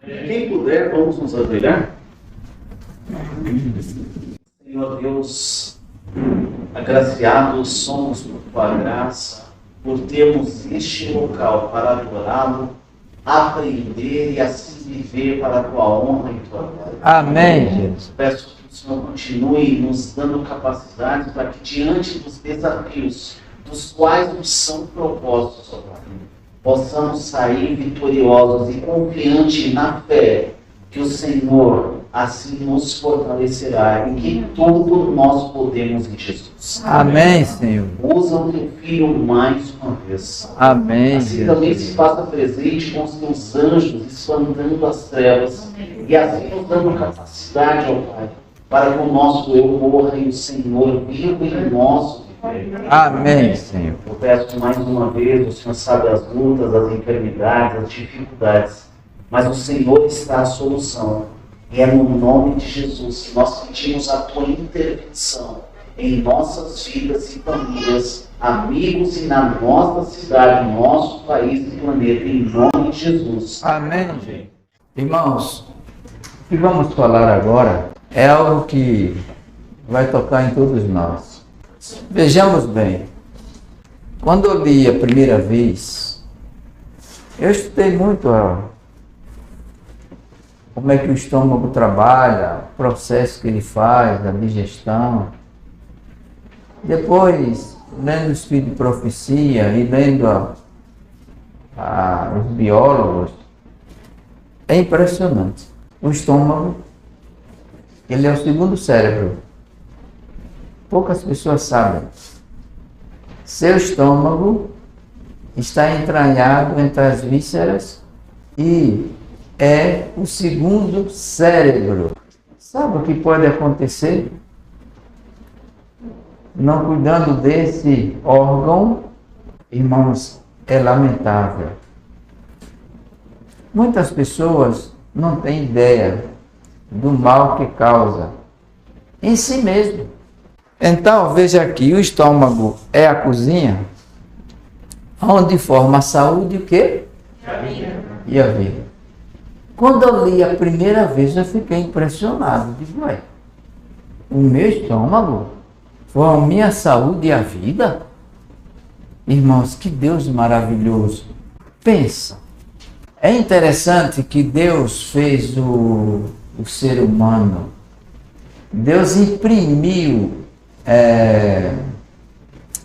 Quem puder, vamos nos ajoelhar. Senhor Deus, agraciados somos por tua graça, por termos este local para adorá-lo, aprender e assim viver para a tua honra e tua glória. Amém, Jesus. Peço que o Senhor continue nos dando capacidade para que, diante dos desafios dos quais nos são propostos, ó Pai, possamos sair vitoriosos e confiantes na fé que o Senhor assim nos fortalecerá e que tudo nós podemos em Jesus. Amém, Senhor. Usa o teu filho mais uma vez. Amém, Assim Jesus. também se faça presente com os teus anjos, espantando as trevas e assim nos dando capacidade, ó Pai, para que o nosso eu morra e o Senhor viva em nós. Amém, Senhor. Eu peço mais uma vez, o Senhor sabe as lutas, as enfermidades, as dificuldades, mas o Senhor está a solução. E é no nome de Jesus que nós pedimos a tua intervenção em nossas vidas e famílias, amigos e na nossa cidade, nosso país e planeta, em nome de Jesus. Amém, gente. Irmãos, o que vamos falar agora é algo que vai tocar em todos nós. Vejamos bem, quando eu li a primeira vez, eu estudei muito como é que o estômago trabalha, o processo que ele faz, a digestão. Depois, lendo o Espírito de Profecia e lendo os biólogos, é impressionante. O estômago, ele é o segundo cérebro. Poucas pessoas sabem. Seu estômago está entranhado entre as vísceras e é o segundo cérebro. Sabe o que pode acontecer? Não cuidando desse órgão, irmãos, é lamentável. Muitas pessoas não têm ideia do mal que causa em si mesmo. Então, veja aqui, o estômago é a cozinha, onde forma a saúde e o quê? E a vida. Quando eu li a primeira vez, eu fiquei impressionado. Digo, ué, o meu estômago forma a minha saúde e a vida? Irmãos, que Deus maravilhoso. Pensa, é interessante que Deus fez o ser humano. Deus imprimiu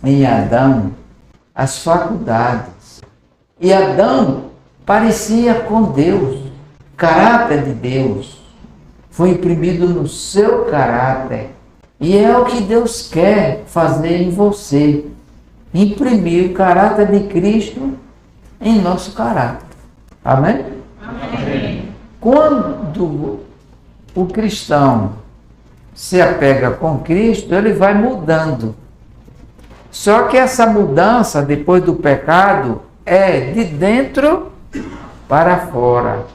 em Adão as faculdades. E Adão parecia com Deus. O caráter de Deus foi imprimido no seu caráter. E é o que Deus quer fazer em você. Imprimir o caráter de Cristo em nosso caráter. Amém? Amém. Quando o cristão se apega com Cristo, ele vai mudando. Só que essa mudança, depois do pecado, é de dentro para fora.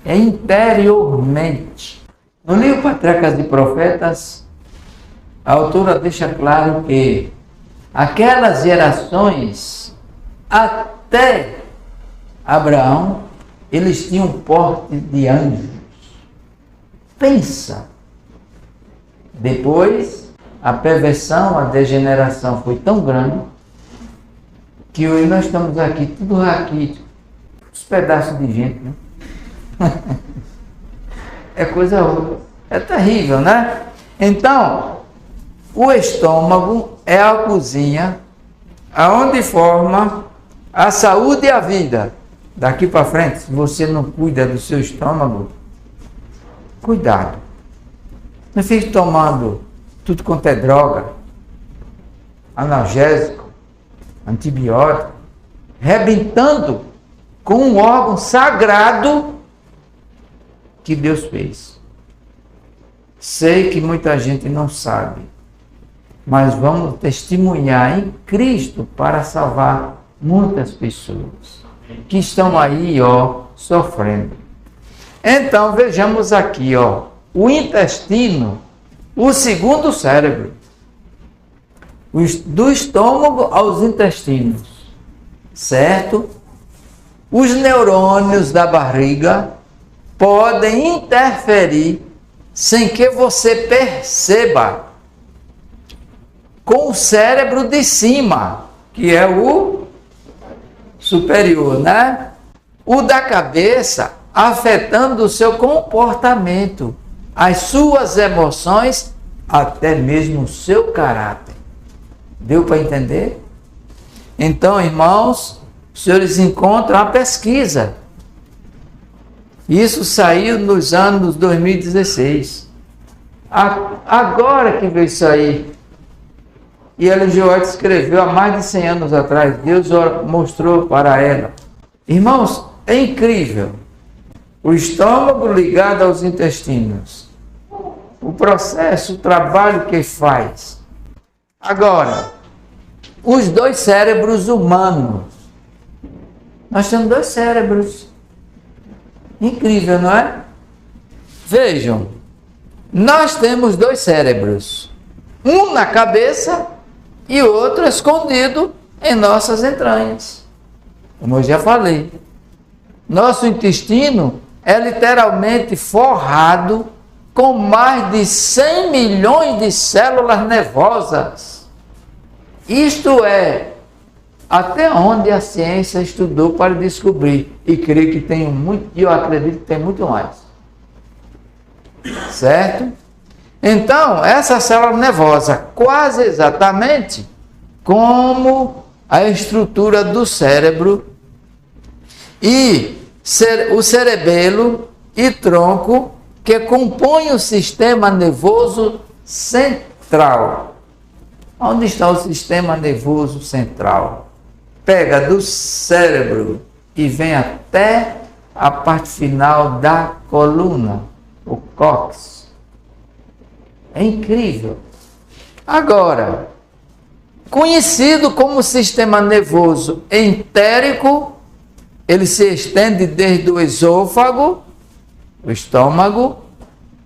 É interiormente. No livro Patriarcas e Profetas, a autora deixa claro que aquelas gerações, até Abraão, eles tinham porte de anjos. Pensa! Depois, a perversão, a degeneração foi tão grande que hoje nós estamos aqui, tudo raquítico, uns pedaços de gente, né? É coisa, é terrível, né? Então, o estômago é a cozinha aonde forma a saúde e a vida. Daqui para frente, se você não cuida do seu estômago, cuidado. Não fique tomando tudo quanto é droga, analgésico, antibiótico, rebentando com um órgão sagrado que Deus fez. Sei que muita gente não sabe, mas vamos testemunhar em Cristo para salvar muitas pessoas que estão aí, sofrendo. Então, vejamos aqui, o intestino, o segundo cérebro, do estômago aos intestinos, certo? Os neurônios da barriga, podem interferir sem que você perceba com o cérebro de cima, que é o superior, né? O da cabeça afetando o seu comportamento, as suas emoções, até mesmo o seu caráter. Deu para entender? Então, irmãos, os senhores encontram a pesquisa. Isso saiu nos anos 2016. Agora que veio isso aí. E Ellen G. White escreveu há mais de 100 anos atrás. Deus mostrou para ela. Irmãos, é incrível. O estômago ligado aos intestinos. O processo, o trabalho que faz. Agora, os dois cérebros humanos. Nós temos dois cérebros. Incrível, não é? Vejam, nós temos dois cérebros. Um na cabeça e outro escondido em nossas entranhas. Como eu já falei. Nosso intestino é literalmente forrado com mais de 100 milhões de células nervosas. Isto é até onde a ciência estudou para descobrir. E creio que tem muito, e eu acredito que tem muito mais. Certo? Então, essa célula nervosa, quase exatamente como a estrutura do cérebro e o cerebelo e tronco que compõem o sistema nervoso central. Onde está o sistema nervoso central? Pega do cérebro e vem até a parte final da coluna, o cóccix. É incrível. Agora, conhecido como sistema nervoso entérico, ele se estende desde o esôfago, o estômago,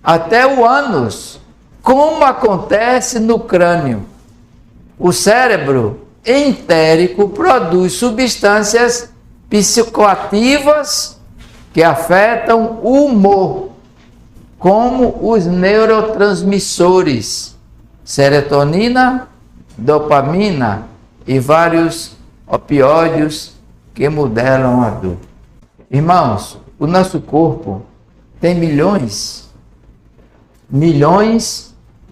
até o ânus, como acontece no crânio. O cérebro entérico produz substâncias psicoativas que afetam o humor, como os neurotransmissores, serotonina, dopamina e vários opioides que modelam a dor. Irmãos, o nosso corpo tem milhões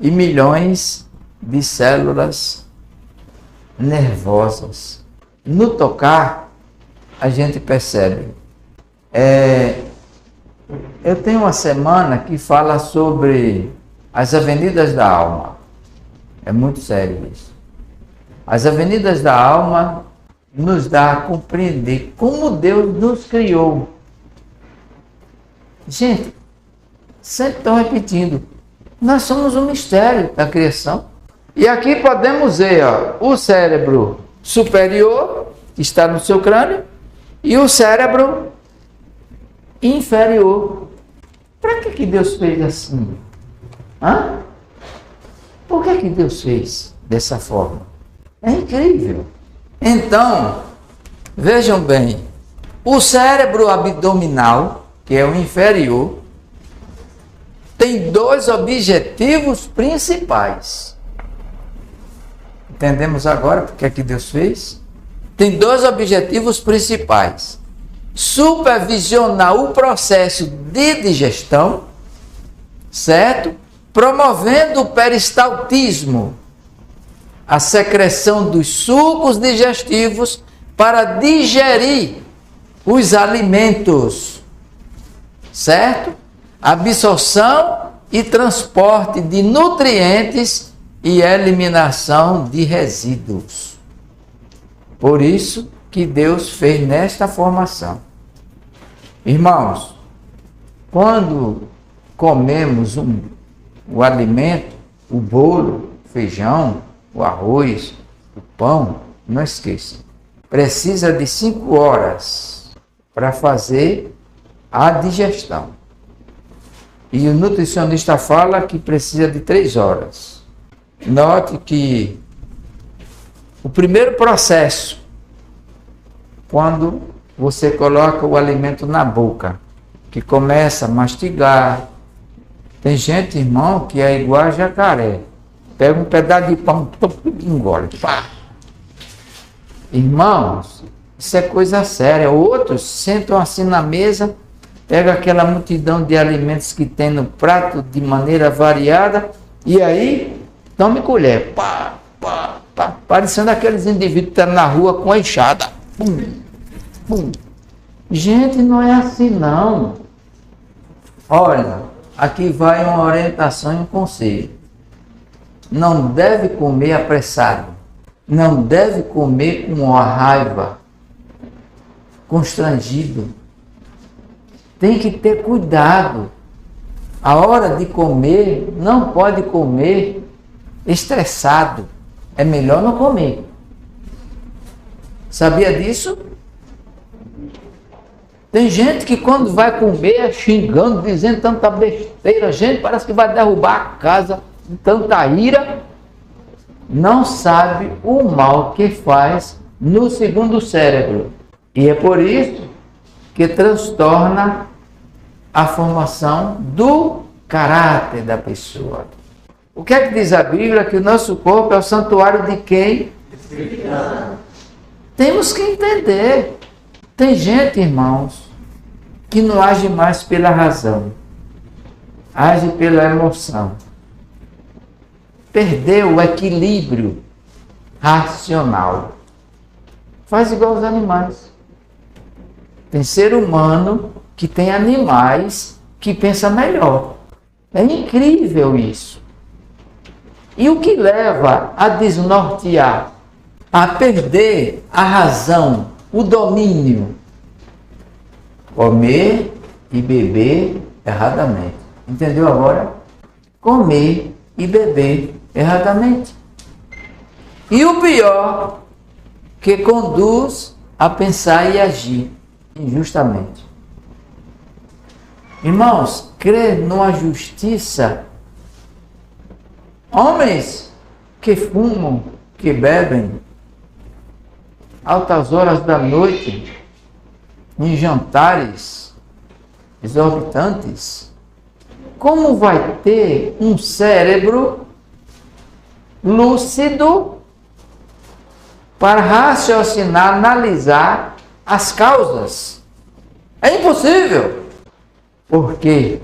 e milhões de células nervosas. No tocar, a gente percebe. Eu tenho uma semana que fala sobre as avenidas da alma. É muito sério isso. As avenidas da alma nos dá a compreender como Deus nos criou. Gente, sempre estou repetindo, nós somos um mistério da criação. E aqui podemos ver o cérebro superior, que está no seu crânio, e o cérebro inferior. Para que Deus fez assim? Por que Deus fez dessa forma? É incrível. Então, vejam bem, o cérebro abdominal, que é o inferior, tem dois objetivos principais. Entendemos agora porque que Deus fez? Tem dois objetivos principais. Supervisionar o processo de digestão, certo? Promovendo o peristaltismo, a secreção dos sucos digestivos para digerir os alimentos, certo? Absorção e transporte de nutrientes e eliminação de resíduos. Por isso que Deus fez nesta formação. Irmãos, quando comemos o alimento, o bolo, o feijão, o arroz, o pão, não esqueçam, precisa de 5 horas para fazer a digestão. E o nutricionista fala que precisa de 3 horas. Note que o primeiro processo, quando você coloca o alimento na boca, que começa a mastigar. Tem gente, irmão, que é igual a jacaré. Pega um pedaço de pão, engole. Pá. Irmãos, isso é coisa séria. Outros sentam assim na mesa, pega aquela multidão de alimentos que tem no prato de maneira variada, e aí tome colher. Pá, pá, pá. Parecendo aqueles indivíduos que estão na rua com a enxada. Pum, pum. Gente, não é assim não. Olha, aqui vai uma orientação e um conselho. Não deve comer apressado. Não deve comer com uma raiva, constrangido. Tem que ter cuidado. A hora de comer, não pode comer estressado. É melhor não comer. Sabia disso? Tem gente que quando vai comer é xingando, dizendo tanta besteira. Gente, parece que vai derrubar a casa de tanta ira. Não sabe o mal que faz no segundo cérebro. E é por isso que transtorna a formação do caráter da pessoa. O que é que diz a Bíblia? Que o nosso corpo é o santuário de quem? Temos que entender. Tem gente, irmãos, que não age mais pela razão, age pela emoção. Perdeu o equilíbrio racional. Faz igual os animais. Tem ser humano que tem animais que pensa melhor. É incrível isso. E o que leva a desnortear, a perder a razão, o domínio? Comer e beber erradamente. Entendeu agora? Comer e beber erradamente. E o pior, que conduz a pensar e agir injustamente. Irmãos, crer numa justiça. Homens que fumam, que bebem, altas horas da noite, em jantares exorbitantes, como vai ter um cérebro lúcido para raciocinar, analisar as causas? É impossível. Por quê?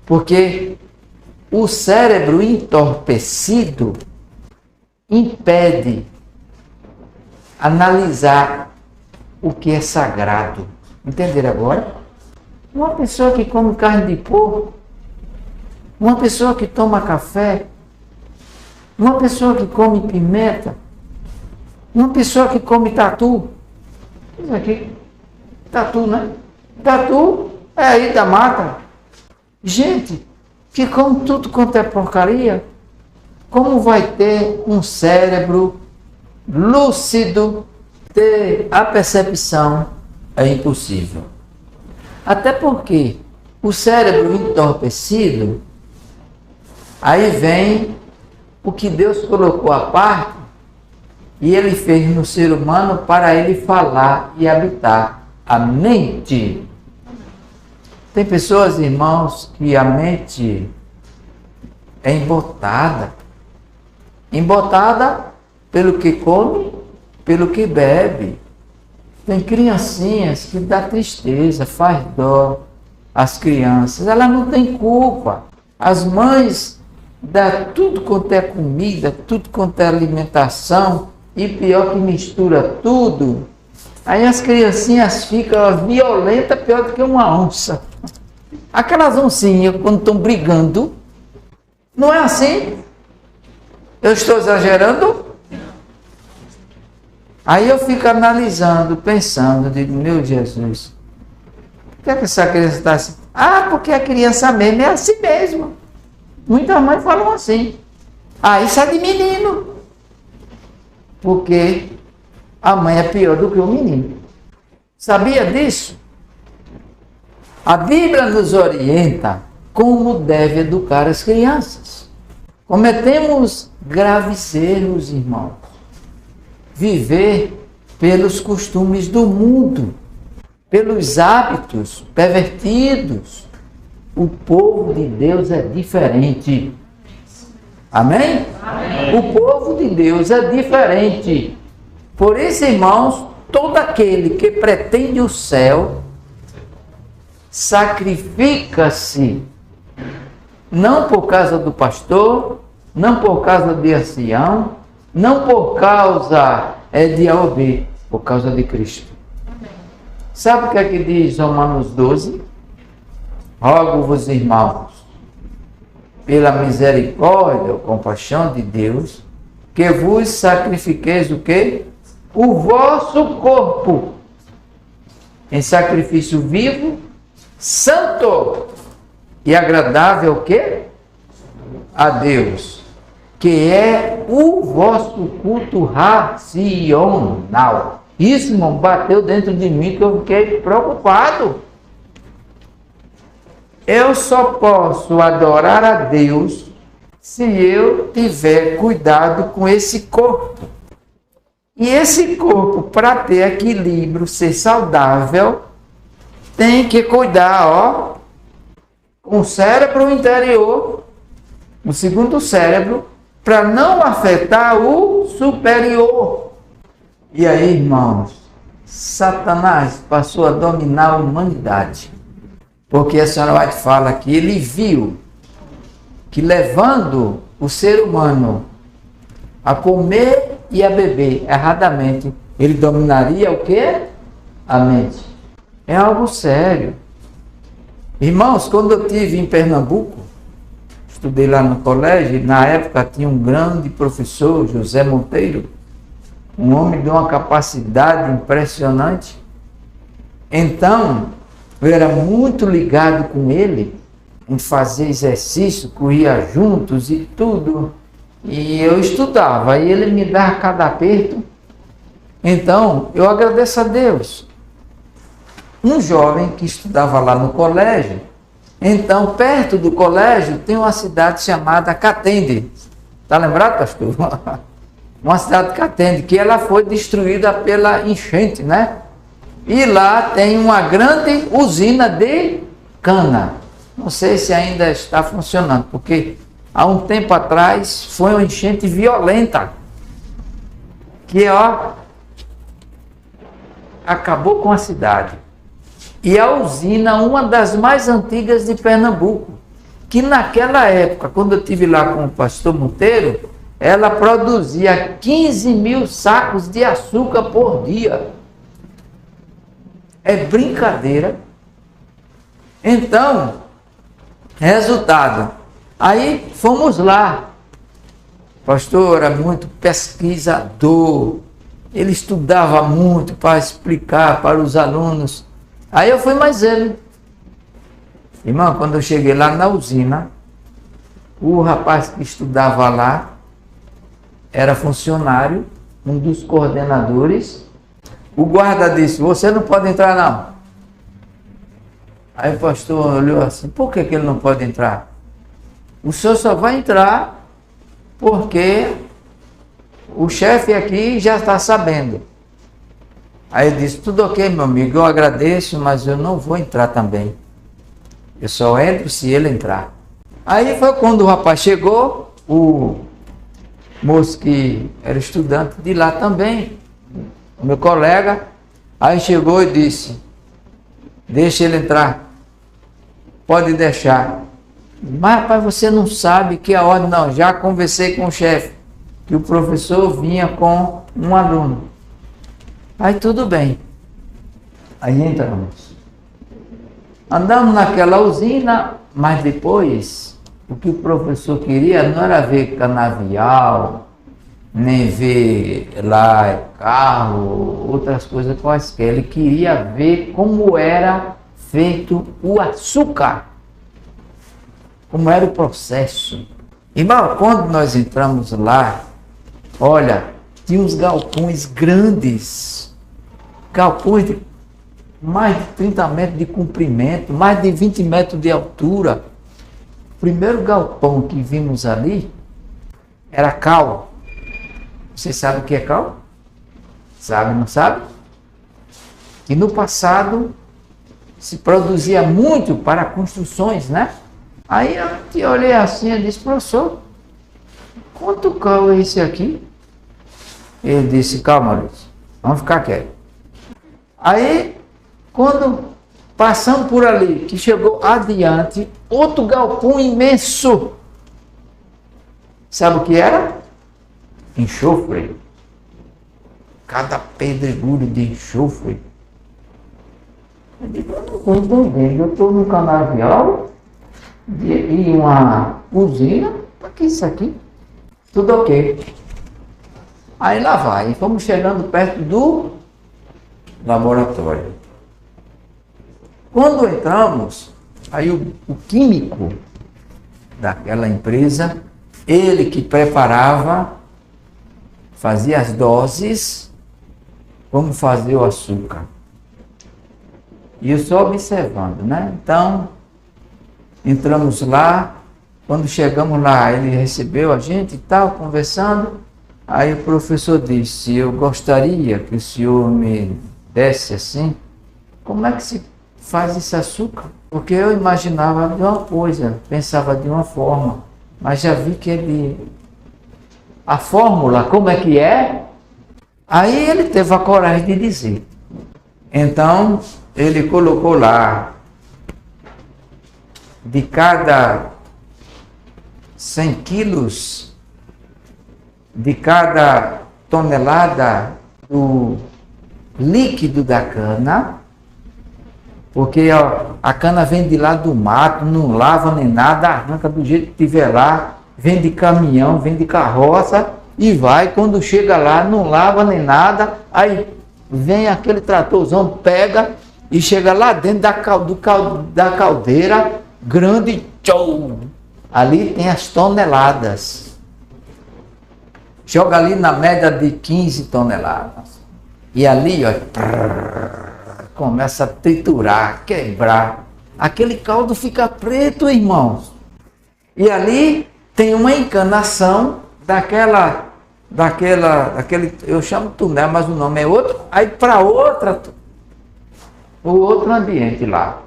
Porque o cérebro entorpecido impede analisar o que é sagrado. Entenderam agora? Uma pessoa que come carne de porco, uma pessoa que toma café, uma pessoa que come pimenta, uma pessoa que come tatu. Isso aqui, tatu, né? Tatu é aí da mata. Gente que come tudo quanto é porcaria, como vai ter um cérebro lúcido? Ter a percepção é impossível. Até porque o cérebro entorpecido, aí vem o que Deus colocou à parte e Ele fez no ser humano para ele falar e habitar a mente. Tem pessoas, irmãos, que a mente é embotada. Embotada pelo que come, pelo que bebe. Tem criancinhas que dá tristeza, faz dó. As crianças, elas não têm culpa. As mães dão tudo quanto é comida, tudo quanto é alimentação, e pior que mistura tudo. Aí as criancinhas ficam violentas, pior do que uma onça. Aquelas oncinhas, quando estão brigando, não é assim? Eu estou exagerando? Aí eu fico analisando, pensando, digo, meu Jesus, por que é que essa criança está assim? Ah, porque a criança mesmo é assim mesmo. Muitas mães falam assim. Ah, isso é de menino. Porque a mãe é pior do que o menino. Sabia disso? A Bíblia nos orienta como deve educar as crianças. Cometemos graves erros, irmãos. Viver pelos costumes do mundo. pelos hábitos pervertidos. O povo de Deus é diferente. Amém? Amém? O povo de Deus é diferente. Por isso, irmãos, todo aquele que pretende o céu sacrifica-se, não por causa do pastor, não por causa de ancião, não por causa de A ou B, por causa de Cristo. Sabe o que é que diz Romanos 12? Rogo-vos, irmãos, pela misericórdia ou compaixão de Deus, que vos sacrifiqueis o quê? O vosso corpo em sacrifício vivo, santo e agradável o quê? A Deus, que é o vosso culto racional. Isso, irmão, bateu dentro de mim que eu fiquei preocupado. Eu só posso adorar a Deus se eu tiver cuidado com esse corpo. E esse corpo, para ter equilíbrio, ser saudável, tem que cuidar, ó, com o cérebro interior, o segundo cérebro, para não afetar o superior. E aí, irmãos, Satanás passou a dominar a humanidade. Porque a senhora White fala que ele viu que levando o ser humano a comer e a beber erradamente, ele dominaria o quê? A mente. É algo sério. Irmãos, quando eu estive em Pernambuco, estudei lá no colégio, na época tinha um grande professor, José Monteiro, um homem de uma capacidade impressionante. Então, eu era muito ligado com ele, em fazer exercício, corria juntos e tudo. E eu estudava, e ele me dava cada aperto. Então, eu agradeço a Deus. Um jovem que estudava lá no colégio, então, perto do colégio, tem uma cidade chamada Catende. Está lembrado, pastor? Uma cidade de Catende, que ela foi destruída pela enchente, né? E lá tem uma grande usina de cana. Não sei se ainda está funcionando, porque há um tempo atrás foi uma enchente violenta, que ó, acabou com a cidade. E a usina, uma das mais antigas de Pernambuco, que naquela época, quando eu estive lá com o pastor Monteiro, ela produzia 15 mil sacos de açúcar por dia. É brincadeira. Então, resultado, aí fomos lá. O pastor era muito pesquisador, ele estudava muito para explicar para os alunos. Aí eu fui mais ele. Irmão, quando eu cheguei lá na usina, o rapaz que estudava lá era funcionário, um dos coordenadores. O guarda disse, você não pode entrar não. Aí o pastor olhou assim, por que ele não pode entrar? O senhor só vai entrar porque o chefe aqui já está sabendo. Aí ele disse, tudo ok, meu amigo, eu agradeço, mas eu não vou entrar também. Eu só entro se ele entrar. Aí foi quando o rapaz chegou, o moço que era estudante de lá também, o meu colega, aí chegou e disse, deixa ele entrar, pode deixar. Mas rapaz, você não sabe que a ordem, não, já conversei com o chefe, que o professor vinha com um aluno. Aí tudo bem. Aí entramos. Andamos naquela usina, mas depois, o que o professor queria não era ver canavial, nem ver lá carro, outras coisas quaisquer. Ele queria ver como era feito o açúcar, como era o processo. Irmão, quando nós entramos lá, olha, tinha uns galpões grandes, galpões de mais de 30 metros de comprimento, mais de 20 metros de altura. O primeiro galpão que vimos ali era cal. Você sabe o que é cal? Sabe, não sabe? Que no passado se produzia muito para construções, né? Aí eu olhei assim e disse, professor, quanto cal é esse aqui? Ele disse, calma, Luiz, vamos ficar quietos. Aí, quando passamos por ali, que chegou adiante, outro galpão imenso. Sabe o que era? Enxofre. Cada pedregulho de enxofre. Eu digo, eu não estou entendendo, eu estou no canavial e uma usina, para que isso aqui? Tudo ok. Aí lá vai, fomos chegando perto do laboratório. Quando entramos, aí o químico daquela empresa, ele que preparava, fazia as doses, como fazer o açúcar. E eu só observando, né? Então, entramos lá, quando chegamos lá, ele recebeu a gente e tal, conversando. Aí o professor disse, eu gostaria que o senhor me desse assim, como é que se faz esse açúcar? Porque eu imaginava de uma coisa, pensava de uma forma, mas já vi que a fórmula, como é que é? Aí ele teve a coragem de dizer. Então, ele colocou lá, de cada 100 quilos, de cada tonelada do líquido da cana, porque a cana vem de lá do mato, não lava nem nada, arranca do jeito que tiver lá, vem de caminhão, vem de carroça e vai, quando chega lá não lava nem nada, aí vem aquele tratorzão, pega e chega lá dentro da caldeira grande, tchou, ali tem as toneladas. Joga ali na média de 15 toneladas. E ali, ó, começa a triturar, quebrar. Aquele caldo fica preto, irmãos. E ali tem uma encanação daquele, eu chamo túnel, mas o nome é outro. Aí para o outro ambiente lá.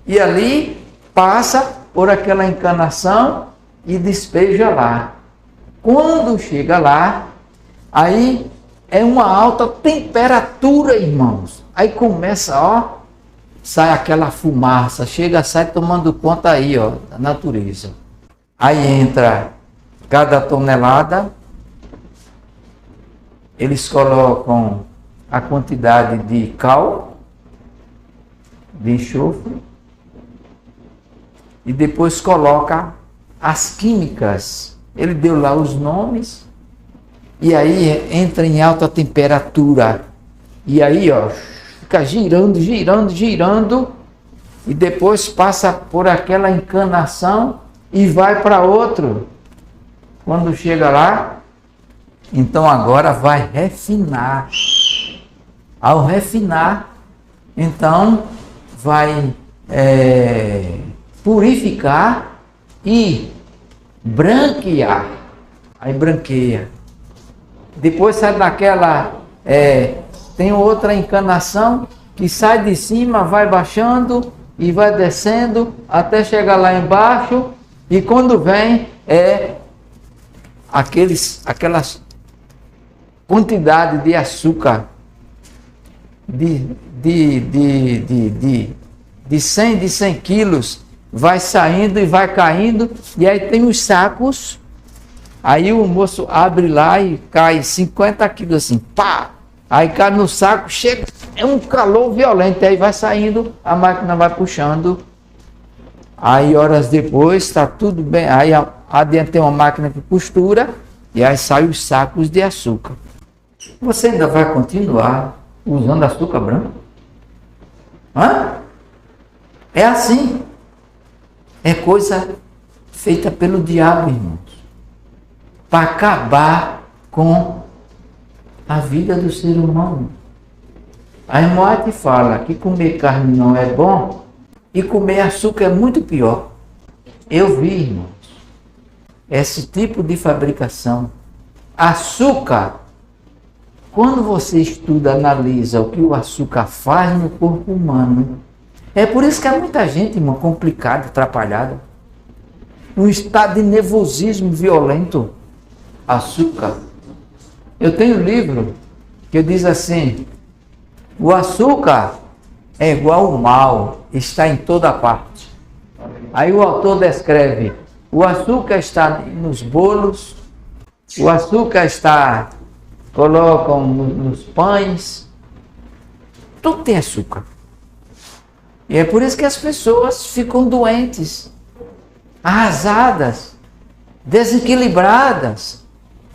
E ali passa por aquela encanação e despeja lá. Quando chega lá, aí é uma alta temperatura, irmãos. Aí começa, ó, sai aquela fumaça, sai tomando conta aí, ó, da natureza. Aí entra cada tonelada, eles colocam a quantidade de cal, de enxofre, e depois coloca as químicas. Ele deu lá os nomes, e aí entra em alta temperatura, e aí, ó, fica girando, e depois passa por aquela encanação e vai para outro. Quando chega lá, então agora vai refinar. Ao refinar, então vai purificar e branquear. Aí branqueia. Depois sai daquela, tem outra encanação que sai de cima, vai baixando e vai descendo até chegar lá embaixo, e quando vem aquelas quantidade de açúcar de 100 quilos vai saindo e vai caindo, e aí tem os sacos, aí o moço abre lá e cai 50 quilos assim, pá! Aí cai no saco, chega, é um calor violento, aí vai saindo, a máquina vai puxando, aí horas depois está tudo bem, aí adiante tem uma máquina que costura, e aí saem os sacos de açúcar. Você ainda vai continuar usando açúcar branco? Hã? É assim. É coisa feita pelo diabo, irmãos, para acabar com a vida do ser humano. A irmã te fala que comer carne não é bom e comer açúcar é muito pior. Eu vi, irmãos, esse tipo de fabricação. Açúcar, quando você estuda, analisa o que o açúcar faz no corpo humano, É por isso que há muita gente, irmão, complicada, atrapalhada. Um estado de nervosismo violento. Açúcar. Eu tenho um livro que diz assim: o açúcar é igual ao mal, está em toda parte. Aí o autor descreve: o açúcar está nos bolos, o açúcar está, colocam nos pães, tudo tem açúcar. E é por isso que as pessoas ficam doentes, arrasadas, desequilibradas,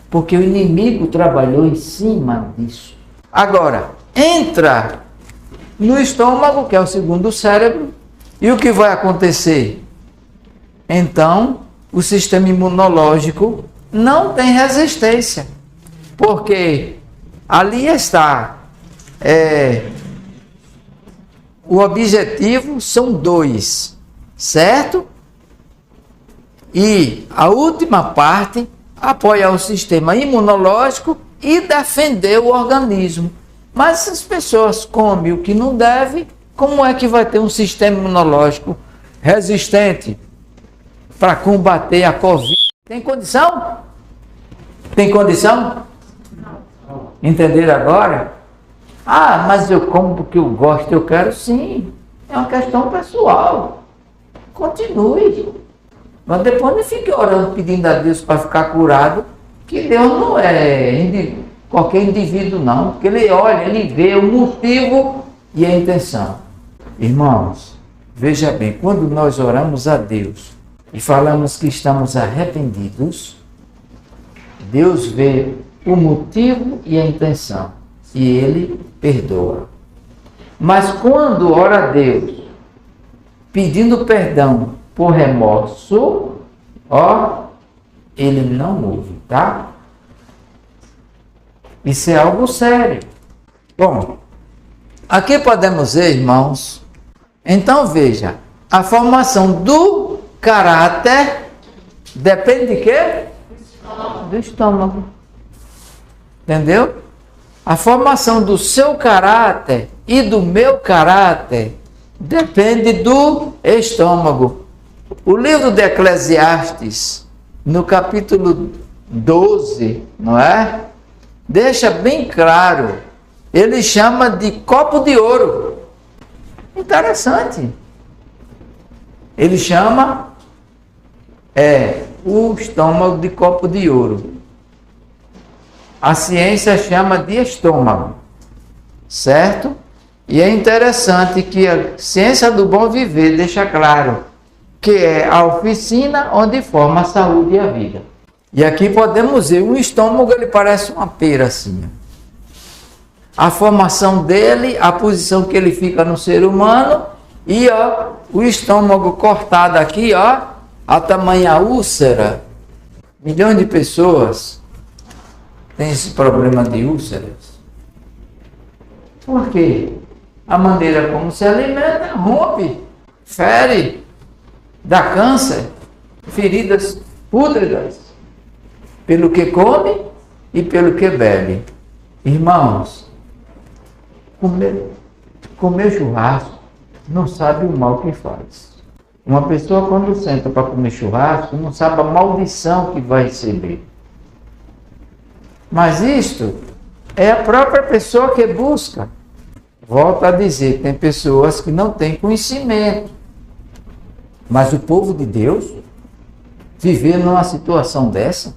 porque o inimigo trabalhou em cima disso. Agora, entra no estômago, que é o segundo cérebro, e o que vai acontecer? Então, o sistema imunológico não tem resistência, porque ali está, o objetivo são dois, certo? E a última parte, apoiar o sistema imunológico e defender o organismo. Mas se as pessoas comem o que não deve, como é que vai ter um sistema imunológico resistente para combater a Covid? Tem condição? Tem condição? Entenderam agora? Ah, mas eu como porque eu gosto, eu quero. Sim, é uma questão pessoal. Continue. Mas depois não fique orando, pedindo a Deus para ficar curado, que Deus não é qualquer indivíduo não, porque Ele olha, Ele vê o motivo e a intenção. Irmãos, veja bem, quando nós oramos a Deus e falamos que estamos arrependidos, Deus vê o motivo e a intenção e Ele perdoa. Mas quando ora a Deus pedindo perdão por remorso, Ele não ouve, tá? Isso é algo sério. Bom, aqui podemos ver, irmãos, então veja, a formação do caráter depende de quê? Do estômago. Entendeu? A formação do seu caráter e do meu caráter depende do estômago. O livro de Eclesiastes, no capítulo 12, não é? Deixa bem claro, ele chama de copo de ouro. Interessante. Ele chama o estômago de copo de ouro. A ciência chama de estômago, certo? E é interessante que a ciência do bom viver deixa claro que é a oficina onde forma a saúde e a vida. E aqui podemos ver, um estômago, ele parece uma pera assim. A formação dele, a posição que ele fica no ser humano, e o estômago cortado aqui, a tamanha úlcera. Milhões de pessoas têm esse problema de úlceras. Por quê? A maneira como se alimenta rompe, fere, dá câncer, feridas pútridas, pelo que come e pelo que bebe. Irmãos, comer churrasco não sabe o mal que faz. Uma pessoa quando senta para comer churrasco não sabe a maldição que vai receber. Mas isto é a própria pessoa que busca. Volto a dizer, tem pessoas que não têm conhecimento. Mas o povo de Deus viver numa situação dessa,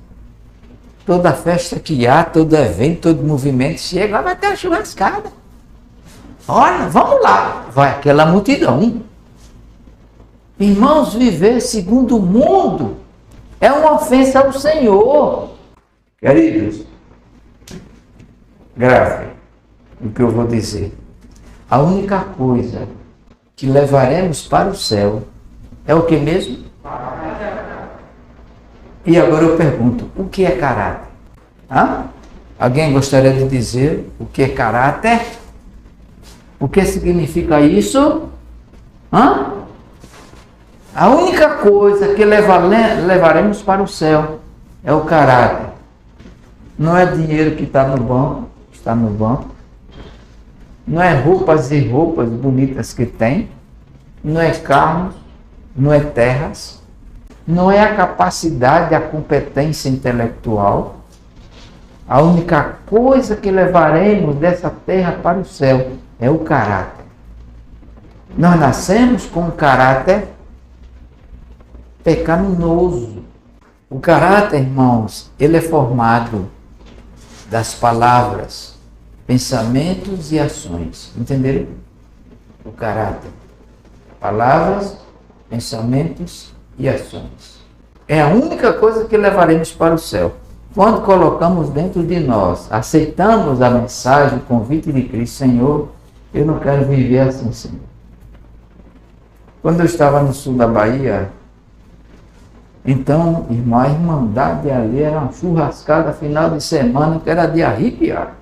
toda festa que há, todo evento, todo movimento chega, vai ter uma churrascada. Olha, vamos lá. Vai aquela multidão. Irmãos, viver segundo o mundo é uma ofensa ao Senhor. Queridos, grave o que eu vou dizer. A única coisa que levaremos para o céu é o que mesmo? E agora eu pergunto, o que é caráter? Alguém gostaria de dizer o que é caráter? O que significa isso? A única coisa que levaremos para o céu é o caráter. Não é dinheiro que está no banco. Não é roupas e roupas bonitas que tem. não é carros, não é terras, não é a capacidade, a competência intelectual. A única coisa que levaremos dessa terra para o céu é o caráter. Nós nascemos com um caráter pecaminoso. O caráter, irmãos, ele é formado das palavras, pensamentos e ações. Entenderam? O caráter. Palavras, pensamentos e ações. É a única coisa que levaremos para o céu. Quando colocamos dentro de nós, aceitamos a mensagem, o convite de Cristo, Senhor, eu não quero viver assim, Senhor. Quando eu estava no sul da Bahia, então, irmã, a irmandade ali era uma churrascada final de semana que era de arrepiar.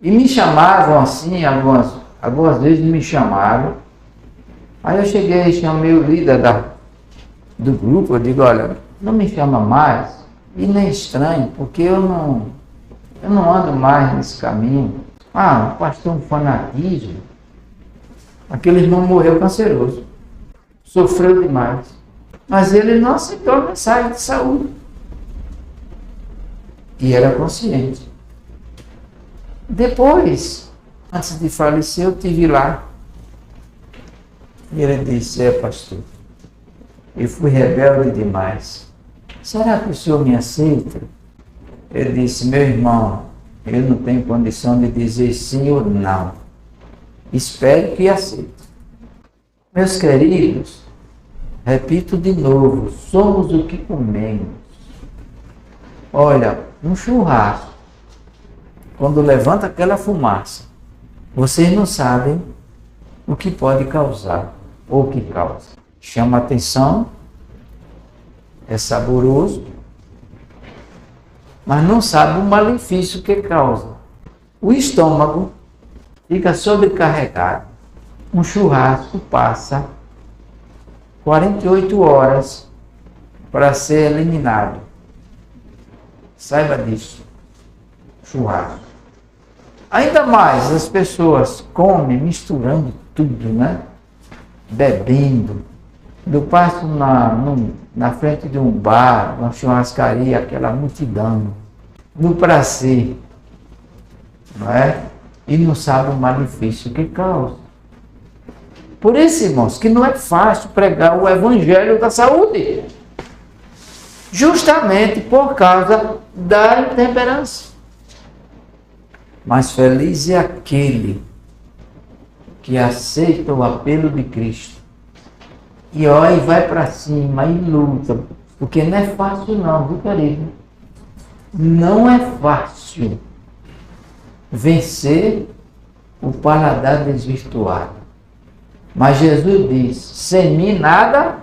E me chamavam assim, algumas vezes me chamaram. Aí eu cheguei e chamei o líder do grupo, eu digo, olha, não me chama mais, e nem estranho, porque eu não ando mais nesse caminho. O pastor, um fanatismo. Aquele irmão morreu canceroso, sofreu demais, mas ele não aceitou a mensagem de saúde, e era consciente. Depois, antes de falecer, eu estive lá, e ele disse, pastor, eu fui rebelde demais. Será que o senhor me aceita? Ele disse, meu irmão, eu não tenho condição de dizer sim ou não. Espero que aceite. Meus queridos, repito de novo, somos o que comemos. Olha, um churrasco, quando levanta aquela fumaça, vocês não sabem o que pode causar ou o que causa. Chama atenção, é saboroso, mas não sabe o malefício que causa. O estômago fica sobrecarregado. Um churrasco passa 48 horas para ser eliminado. Saiba disso. Churrasco. Ainda mais as pessoas comem misturando tudo, né? Bebendo. Eu passo na frente de um bar, uma churrascaria, aquela multidão, no prazer, não é? E não sabe o malefício que causa. Por isso, irmãos, que não é fácil pregar o evangelho da saúde, justamente por causa da intemperança. Mas feliz é aquele que aceita o apelo de Cristo e olha e vai para cima e luta, porque não é fácil não, viu, querido? Não é fácil vencer o paladar desvirtuado. Mas Jesus diz, sem mim nada,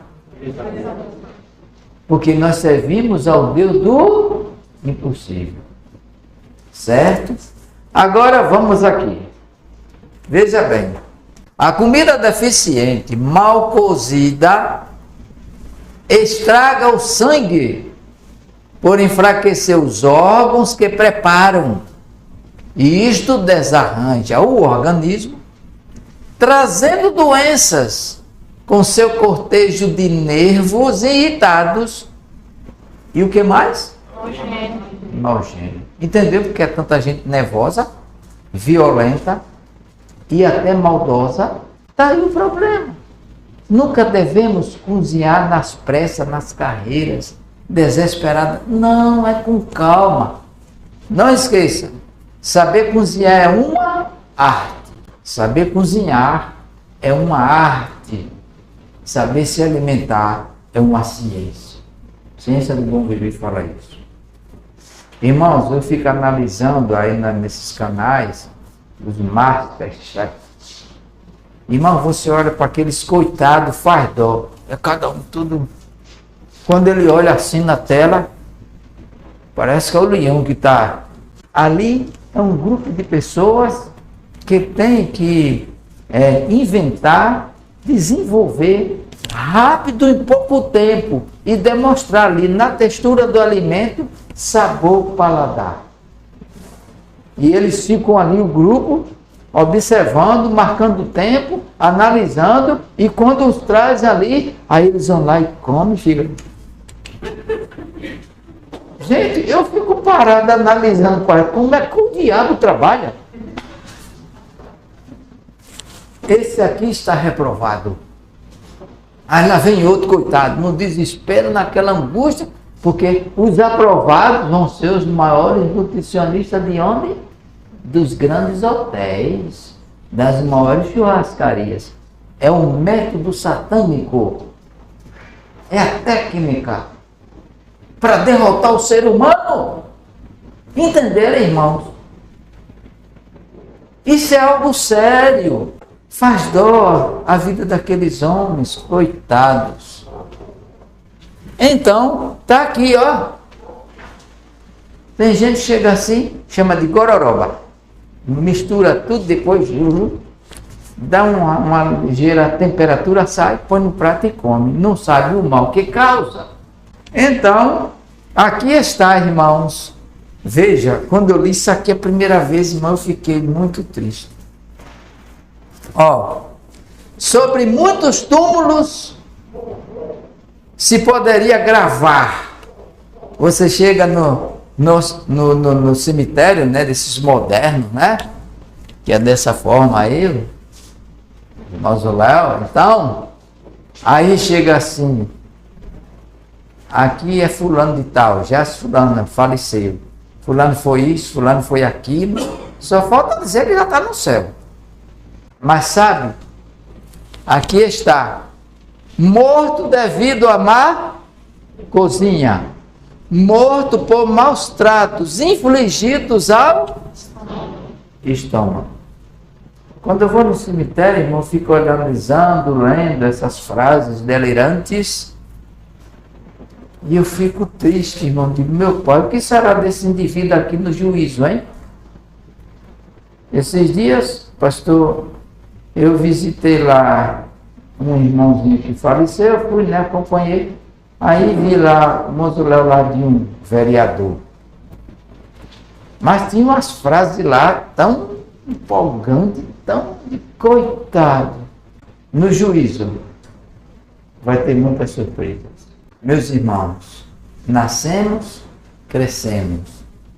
porque nós servimos ao Deus do impossível. Certo? Agora vamos aqui. Veja bem. A comida deficiente, mal cozida, estraga o sangue, por enfraquecer os órgãos que preparam. E isto desarranja o organismo, trazendo doenças com seu cortejo de nervos irritados. E o que mais? Nojento. Entendeu porque é tanta gente nervosa, violenta e até maldosa? Está aí o problema. Nunca devemos cozinhar nas pressas, nas carreiras, desesperada. Não, é com calma. Não esqueça, saber cozinhar é uma arte. Saber cozinhar é uma arte. Saber se alimentar é uma ciência. Ciência do bom viver fala isso. Irmãos, eu fico analisando aí nesses canais, os Masterchefs. Irmão, você olha para aqueles coitados, faz dó. É cada um tudo. Quando ele olha assim na tela, parece que é o leão que está. Ali é um grupo de pessoas que tem que inventar, desenvolver rápido em pouco tempo e demonstrar ali na textura do alimento sabor, paladar. E eles ficam ali, o grupo, observando, marcando o tempo, analisando, e quando os traz ali, aí eles vão lá e comem e ficam. Gente, eu fico parado analisando como é que o diabo trabalha. Esse aqui está reprovado. Aí lá vem outro, coitado, no desespero, naquela angústia, porque os aprovados vão ser os maiores nutricionistas de onde? Dos grandes hotéis, das maiores churrascarias. É um método satânico. É a técnica para derrotar o ser humano. Entenderam, irmãos? Isso é algo sério. Faz dó a vida daqueles homens, coitados. Então, tá aqui, ó. Tem gente que chega assim, chama de gororoba. Mistura tudo, depois dá uma ligeira temperatura, sai, põe no prato e come. Não sabe o mal que causa. Então, aqui está, irmãos. Veja, quando eu li isso aqui a primeira vez, irmão, eu fiquei muito triste. Ó, sobre muitos túmulos se poderia gravar. Você chega no cemitério, né, desses modernos, né, que é dessa forma aí, o mausoléu. Então, aí chega assim, aqui é fulano de tal, já fulano faleceu, fulano foi isso, fulano foi aquilo, só falta dizer que já está no céu. Mas sabe, aqui está, morto devido à má cozinha, morto por maus tratos infligidos ao estômago. Quando eu vou no cemitério, irmão, fico analisando, lendo essas frases delirantes, e eu fico triste, irmão. Digo, meu pai, o que será desse indivíduo aqui no juízo, hein? Esses dias, pastor, eu visitei lá um irmãozinho que faleceu, eu fui, né, acompanhei, aí vi lá o mausoléu lá de um vereador. Mas tinha umas frases lá tão empolgantes, tão coitado. No juízo vai ter muitas surpresas. Meus irmãos, nascemos, crescemos,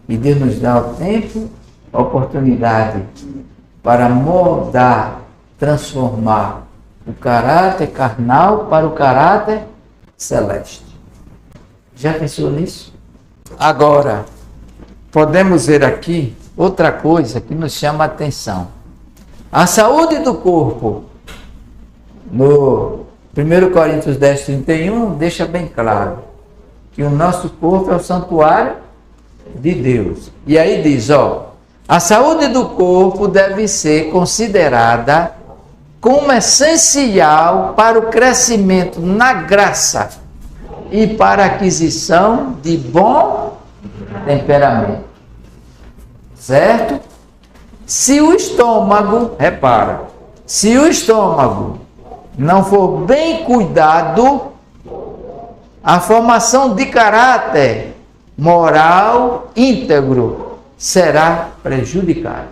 e Deus nos dá o tempo, a oportunidade para moldar, transformar o caráter carnal para o caráter celeste. Já pensou nisso? Agora, podemos ver aqui outra coisa que nos chama a atenção. A saúde do corpo, no 1 Coríntios 10, 31, deixa bem claro que o nosso corpo é o santuário de Deus. E aí diz, ó, a saúde do corpo deve ser considerada como essencial para o crescimento na graça e para a aquisição de bom temperamento. Certo? Se o estômago, repara, se o estômago não for bem cuidado, a formação de caráter moral íntegro será prejudicada.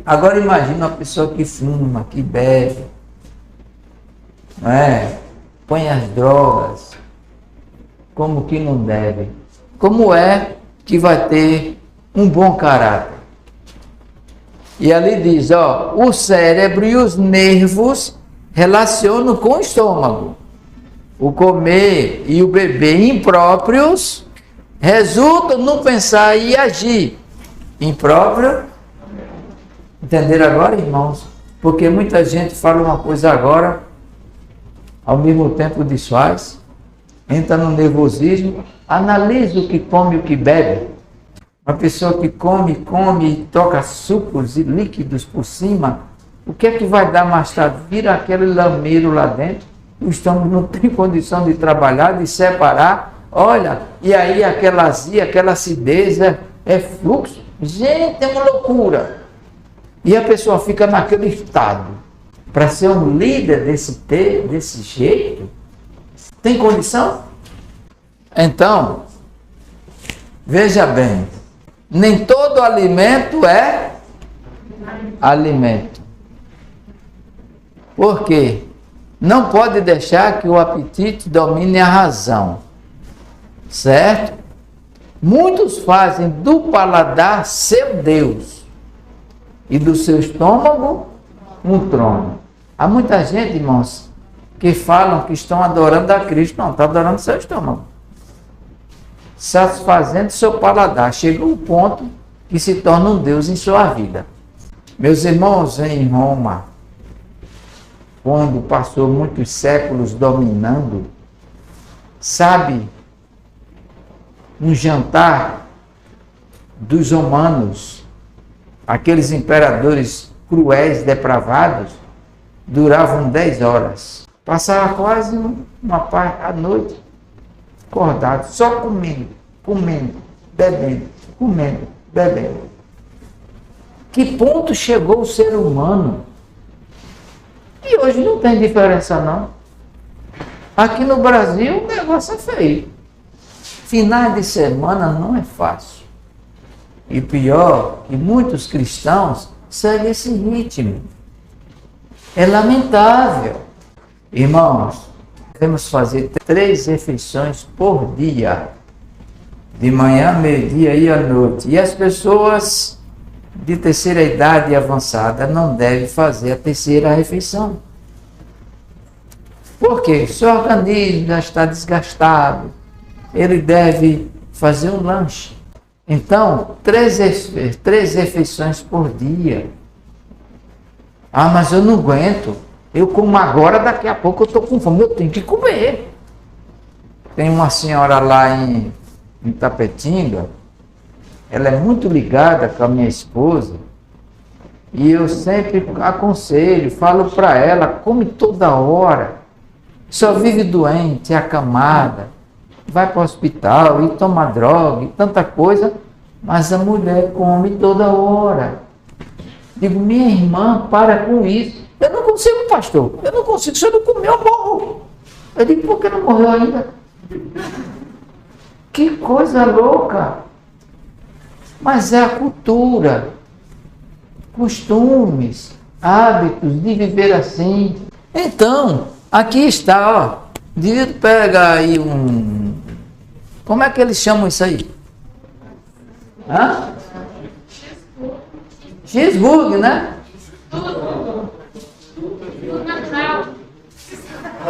Agora imagina uma pessoa que fuma, que bebe, não é? Põe as drogas, como que não deve. Como é que vai ter um bom caráter? E ali diz, ó, o cérebro e os nervos relacionam com o estômago. O comer e o beber impróprios resultam no pensar e agir impróprio. Entenderam agora, irmãos? Porque muita gente fala uma coisa agora, ao mesmo tempo desfaz, entra no nervosismo, analisa o que come e o que bebe. Uma pessoa que come e toca sucos e líquidos por cima, o que é que vai dar mais tarde? Vira aquele lameiro lá dentro, o estômago não tem condição de trabalhar, de separar, olha, e aí aquela azia, aquela acidez, é fluxo. Gente, é uma loucura. E a pessoa fica naquele estado. Para ser um líder desse jeito, tem condição? Então, veja bem, nem todo alimento é alimento. Por quê? Não pode deixar que o apetite domine a razão. Certo? Muitos fazem do paladar seu Deus e do seu estômago um trono. Há muita gente, irmãos, que falam que estão adorando a Cristo. Não, está adorando seu estômago. Satisfazendo seu paladar. Chega um ponto que se torna um Deus em sua vida. Meus irmãos, em Roma, quando passou muitos séculos dominando, sabe, um jantar dos romanos, aqueles imperadores cruéis, depravados, duravam 10 horas. Passava quase uma parte à noite, acordado, só comendo, bebendo, comendo, bebendo. Que ponto chegou o ser humano? E hoje não tem diferença não. Aqui no Brasil o negócio é feio. Finais de semana não é fácil. E pior, que muitos cristãos seguem esse ritmo. É lamentável. Irmãos, devemos fazer 3 refeições por dia. De manhã, meio-dia e à noite. E as pessoas de terceira idade avançada não devem fazer a terceira refeição. Por quê? Seu organismo já está desgastado. Ele deve fazer um lanche. Então, 3 refeições por dia. Ah, mas eu não aguento. Eu como agora, daqui a pouco eu estou com fome. Eu tenho que comer. Tem uma senhora lá em Tapetinga. Ela é muito ligada com a minha esposa. E eu sempre aconselho, falo para ela, come toda hora. Só vive doente, acamada. Vai para o hospital e toma droga e tanta coisa, mas a mulher come toda hora. Digo, minha irmã, para com isso. Eu não consigo, pastor. Eu não consigo. Se eu não comer, eu morro. Eu digo, por que não morreu ainda? Que coisa louca. Mas é a cultura, costumes, hábitos de viver assim. Então, aqui está, ó. Devia pegar aí um... Como é que eles chamam isso aí? Hã? Cheeseburger, né?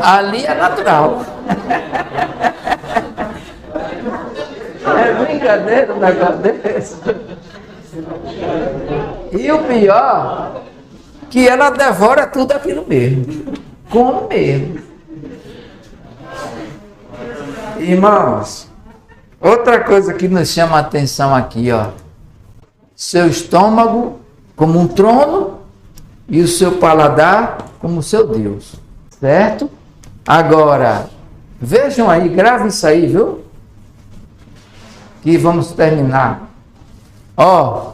Ali é natural. É brincadeira um negócio desse. E o pior, que ela devora tudo aquilo mesmo. Come mesmo. Irmãos, outra coisa que nos chama a atenção aqui, ó. Seu estômago como um trono e o seu paladar como seu Deus. Certo? Agora, vejam aí, grave isso aí, viu? Que vamos terminar. Ó,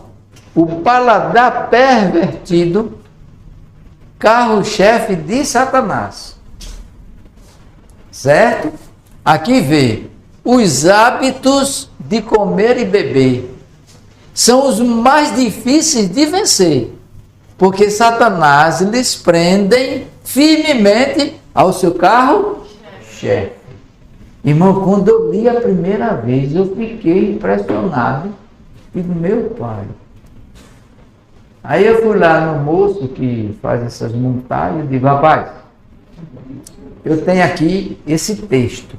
o paladar pervertido, carro-chefe de Satanás. Certo? Aqui vê, os hábitos de comer e beber são os mais difíceis de vencer, porque Satanás lhes prendem firmemente ao seu carro-chefe. Irmão, quando eu li a primeira vez, eu fiquei impressionado. Digo, meu pai. Aí eu fui lá no moço que faz essas montagens e digo, rapaz, eu tenho aqui esse texto.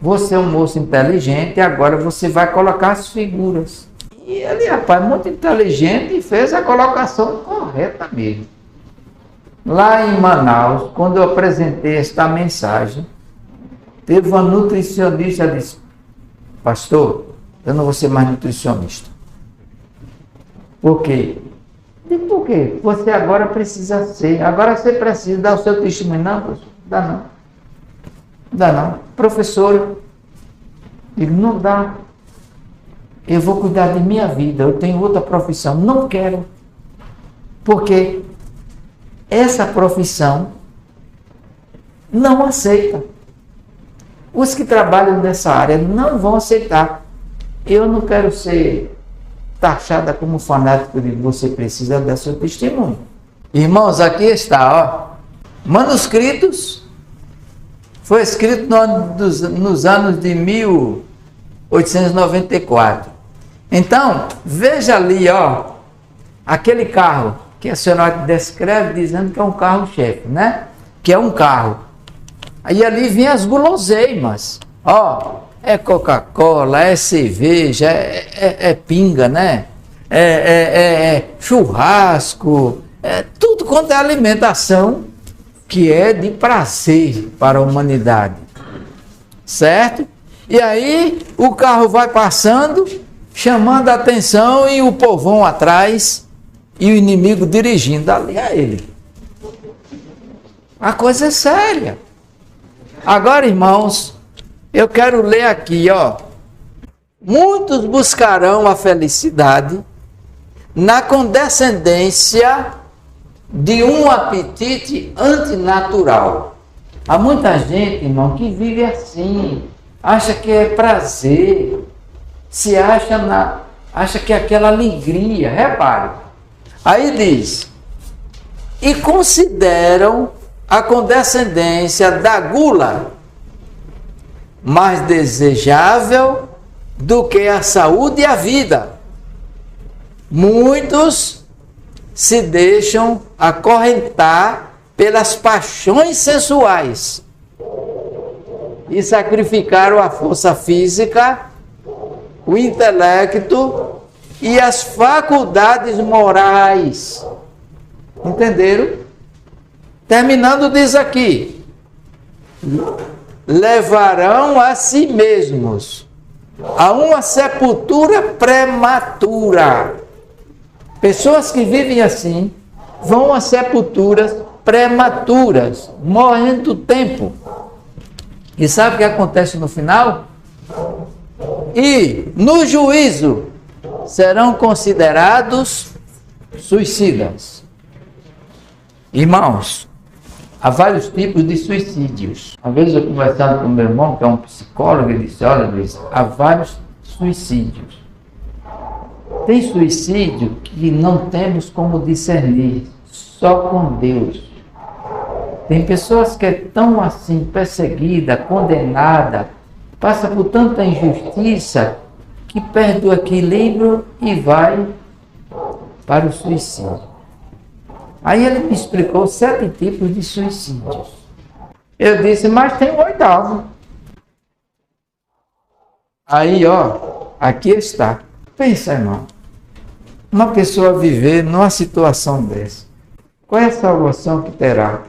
Você é um moço inteligente, agora você vai colocar as figuras. E ele, rapaz, muito inteligente e fez a colocação correta mesmo. Lá em Manaus, quando eu apresentei esta mensagem, teve uma nutricionista que disse, pastor, eu não vou ser mais nutricionista. Por quê? Digo, por quê? Você agora precisa ser. Agora você precisa dar o seu testemunho. Não, professor, dá não. Dá não. Professora, digo, não dá. Eu vou cuidar de minha vida, eu tenho outra profissão. Não quero. Porque essa profissão não aceita. Os que trabalham nessa área não vão aceitar. Eu não quero ser taxada como fanático e você precisa dar seu testemunho. Irmãos, aqui está, ó. Manuscritos. Foi escrito nos anos de 1894. Então, veja ali, ó, aquele carro que a senhora descreve dizendo que é um carro-chefe, né? Que é um carro. Aí ali vem as guloseimas, ó, é Coca-Cola, é cerveja, é pinga, né? É churrasco, tudo quanto é alimentação que é de prazer para a humanidade, certo? E aí o carro vai passando, chamando a atenção e o povão atrás e o inimigo dirigindo ali a ele. A coisa é séria. Agora, irmãos, eu quero ler aqui, ó. Muitos buscarão a felicidade na condescendência de um apetite antinatural. Há muita gente, irmão, que vive assim, acha que é prazer, se acha que é aquela alegria. Repare, aí diz, e consideram a condescendência da gula mais desejável do que a saúde e a vida. Muitos se deixam acorrentar pelas paixões sensuais e sacrificaram a força física, o intelecto e as faculdades morais. Entenderam? Terminando, diz aqui: levarão a si mesmos a uma sepultura prematura. Pessoas que vivem assim vão a sepulturas prematuras, morrendo do tempo. E sabe o que acontece no final? E no juízo serão considerados suicidas. Irmãos, há vários tipos de suicídios. Uma vez eu conversando com meu irmão, que é um psicólogo, ele disse, olha Luiz, há vários suicídios. Tem suicídio que não temos como discernir, só com Deus. Tem pessoas que é tão assim, perseguida, condenada, passa por tanta injustiça, que perde o equilíbrio e vai para o suicídio. Aí ele me explicou 7 tipos de suicídios. Eu disse, mas tem um 8º. Aí, ó, aqui está. Pensa, irmão, uma pessoa viver numa situação dessa, qual é a salvação que terá?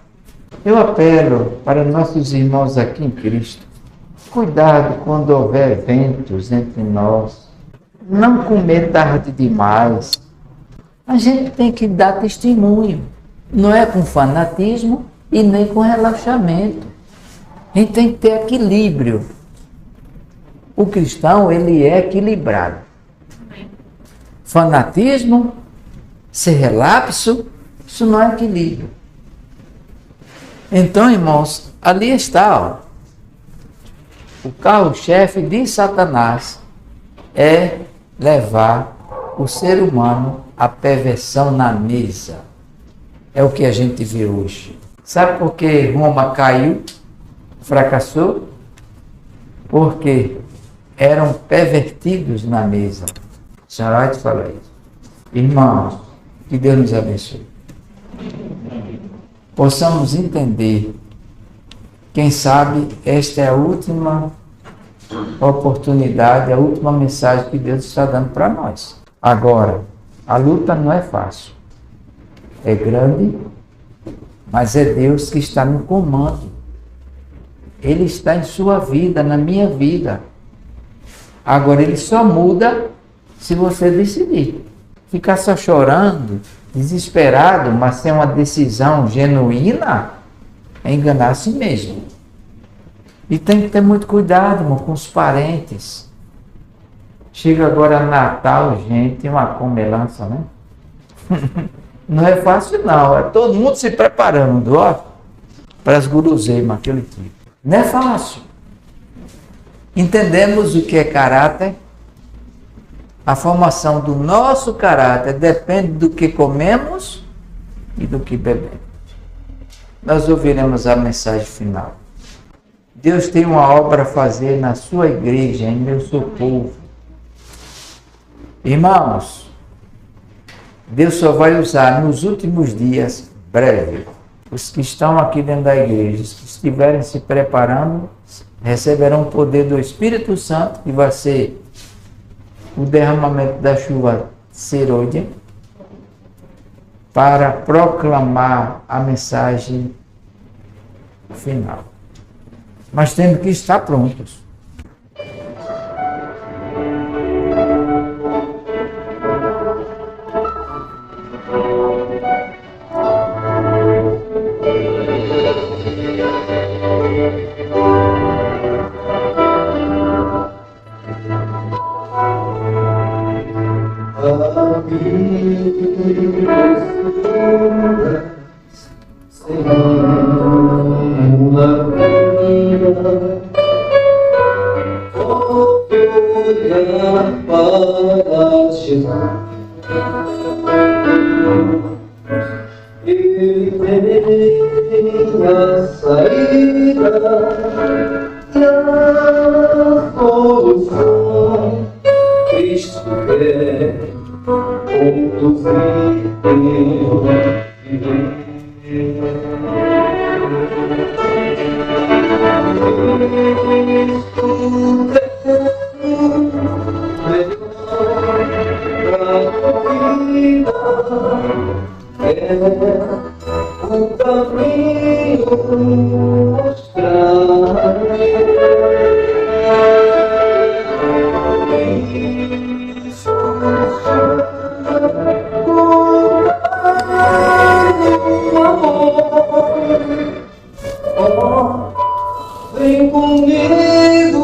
Eu apelo para nossos irmãos aqui em Cristo, cuidado quando houver eventos entre nós, não comer tarde demais. A gente tem que dar testemunho, não é com fanatismo e nem com relaxamento. A gente tem que ter equilíbrio. O cristão, ele é equilibrado. Fanatismo, ser relapso, isso não é equilíbrio. Então, irmãos, ali está, ó, o carro-chefe de Satanás é levar o ser humano à perversão na mesa. É o que a gente vê hoje. Sabe por que Roma caiu, fracassou? Porque eram pervertidos na mesa. A senhora vai te falar isso. Irmãos, que Deus nos abençoe. Possamos entender, quem sabe esta é a última oportunidade, a última mensagem que Deus está dando para nós. Agora, a luta não é fácil, é grande, mas é Deus que está no comando. Ele está em sua vida, na minha vida. Agora, ele só muda se você decidir. Ficar só chorando, desesperado, mas sem uma decisão genuína, é enganar a si mesmo. E tem que ter muito cuidado, irmão, com os parentes. Chega agora Natal, gente, uma comelança, né? Não é fácil não, é todo mundo se preparando, ó, para as guloseimas, aquele tipo. Não é fácil. Entendemos o que é caráter, A formação do nosso caráter depende do que comemos e do que bebemos. Nós ouviremos a mensagem final. Deus tem uma obra a fazer na sua igreja, em meu seu povo. Irmãos, Deus só vai usar nos últimos dias, breve, os que estão aqui dentro da igreja, os que estiverem se preparando, receberão o poder do Espírito Santo, que vai ser o derramamento da chuva serôdia, para proclamar a mensagem final. Mas temos que estar prontos. Vem comigo.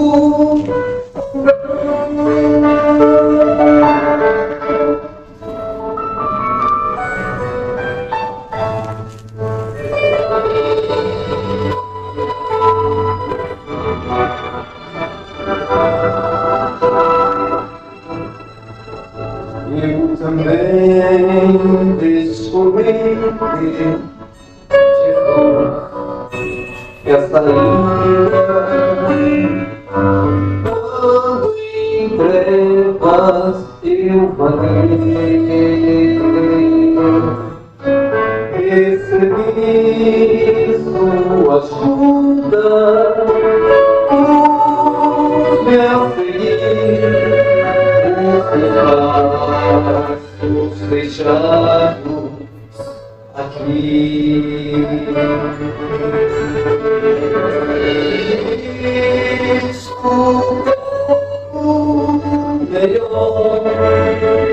Eu também descobri que essa linda, quando em trevas eu vaguei, recebi sua ajuda, me a seguir os deixados aqui. Escuta o melhor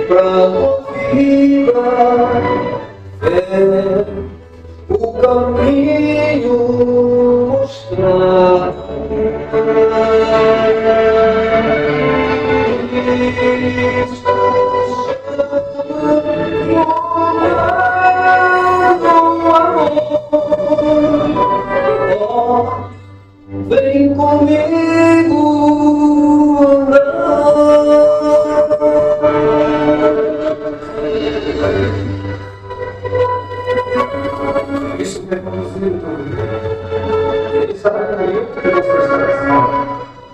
pra tua vida, é o caminho mostrar. Vem comigo andar. Isso me conduzir todo dia. Ele sabe também o que você está fazendo.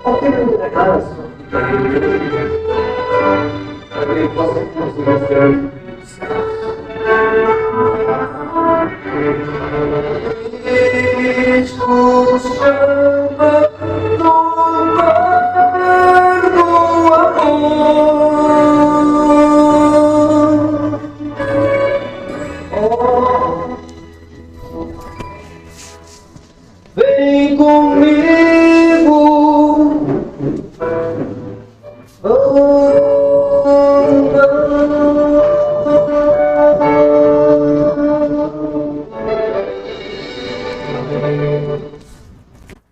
Ao tempo de entregar a sua vida, para que ele possa conduzir você ao vem comigo.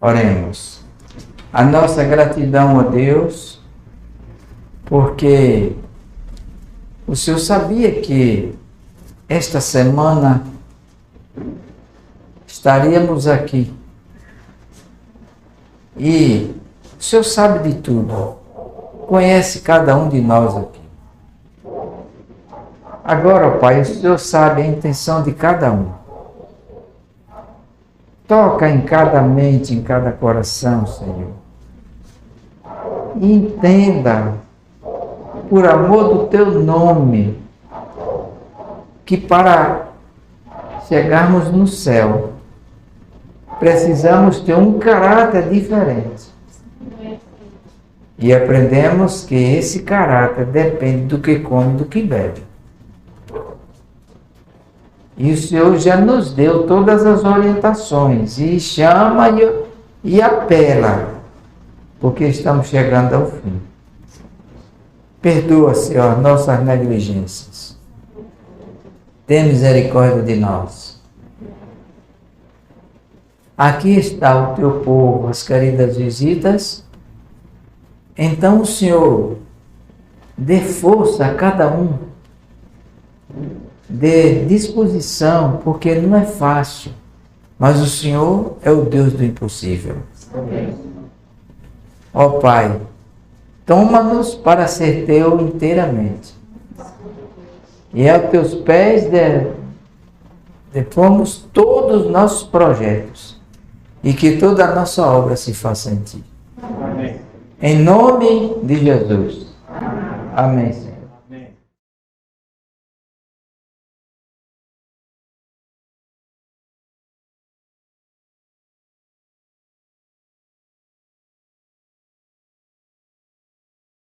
Oremos. A nossa gratidão a Deus, porque o Senhor sabia que esta semana estaríamos aqui. E o Senhor sabe de tudo. Conhece cada um de nós aqui. Agora, ó Pai, o Senhor sabe a intenção de cada um. Toca em cada mente, em cada coração, Senhor. E entenda, por amor do Teu nome, que para chegarmos no céu, precisamos ter um caráter diferente. E aprendemos que esse caráter depende do que come e do que bebe. E o Senhor já nos deu todas as orientações e chama e apela, porque estamos chegando ao fim. Perdoa, Senhor, nossas negligências. Tenha misericórdia de nós. Aqui está o Teu povo, as queridas visitas. Então o Senhor dê força a cada um, dê disposição, porque não é fácil, mas o Senhor é o Deus do impossível. Ó Pai, toma-nos para ser Teu inteiramente, e aos Teus pés depomos todos os nossos projetos, e que toda a nossa obra se faça em Ti. Amém. Em nome de Jesus. Amém, Senhor.